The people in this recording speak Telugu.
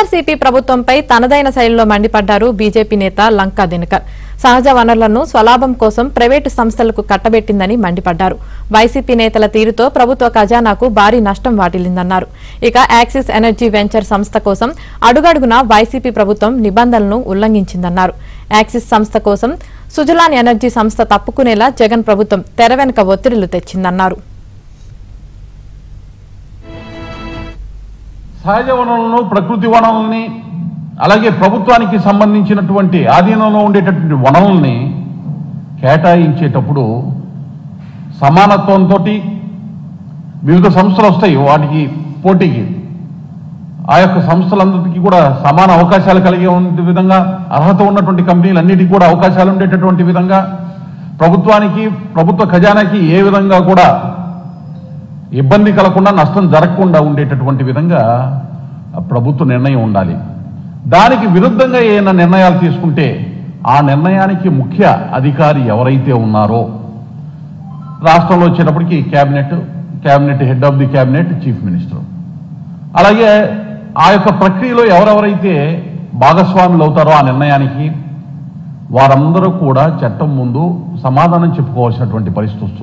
వైఎస్ఆర్సీపీ ప్రభుత్వంపై తనదైన శైలిలో మండిపడ్డారు బీజేపీ నేత లంకా దినకర్. సహజ వనరులను స్వలాభం కోసం ప్రైవేటు సంస్థలకు కట్టబెట్టిందని మండిపడ్డారు. వైసీపీ నేతల తీరుతో ప్రభుత్వ ఖజానాకు భారీ నష్టం వాటిల్లిందన్నారు. ఇక యాక్సిస్ ఎనర్జీ వెంచర్ సంస్థ కోసం అడుగడుగునా వైసీపీ ప్రభుత్వం నిబంధనలను ఉల్లంఘించిందన్నారు. యాక్సిస్ సంస్థ కోసం సుజలాన్ ఎనర్జీ సంస్థ తప్పుకునేలా జగన్ ప్రభుత్వం తెర వెనుక ఒత్తిడులు తెచ్చిందన్నారు. సహజ వనరులను, ప్రకృతి వనరుల్ని, అలాగే ప్రభుత్వానికి సంబంధించినటువంటి ఆధీనంలో ఉండేటటువంటి వనరుల్ని కేటాయించేటప్పుడు సమానత్వంతో వివిధ సంస్థలు వస్తాయి. వాటికి పోటీకి ఆ యొక్క సంస్థలందరికీ కూడా సమాన అవకాశాలు కలిగే విధంగా, అర్హత ఉన్నటువంటి కంపెనీలన్నిటికీ కూడా అవకాశాలు ఉండేటటువంటి విధంగా, ప్రభుత్వానికి, ప్రభుత్వ ఖజానాకి ఏ విధంగా కూడా ఇబ్బంది కలగకుండా, నష్టం జరగకుండా ఉండేటటువంటి విధంగా ప్రభుత్వ నిర్ణయం ఉండాలి. దానికి విరుద్ధంగా ఏమైనా నిర్ణయాలు తీసుకుంటే ఆ నిర్ణయానికి ముఖ్య అధికారి ఎవరైతే ఉన్నారో, రాష్ట్రంలో వచ్చేటప్పటికి cabinet head of the cabinet, chief minister, అలాగే ఆ యొక్క ప్రక్రియలో ఎవరెవరైతే భాగస్వాములు అవుతారో ఆ నిర్ణయానికి, వారందరూ కూడా చట్టం ముందు సమాధానం చెప్పుకోవాల్సినటువంటి పరిస్థితి వస్తుంది.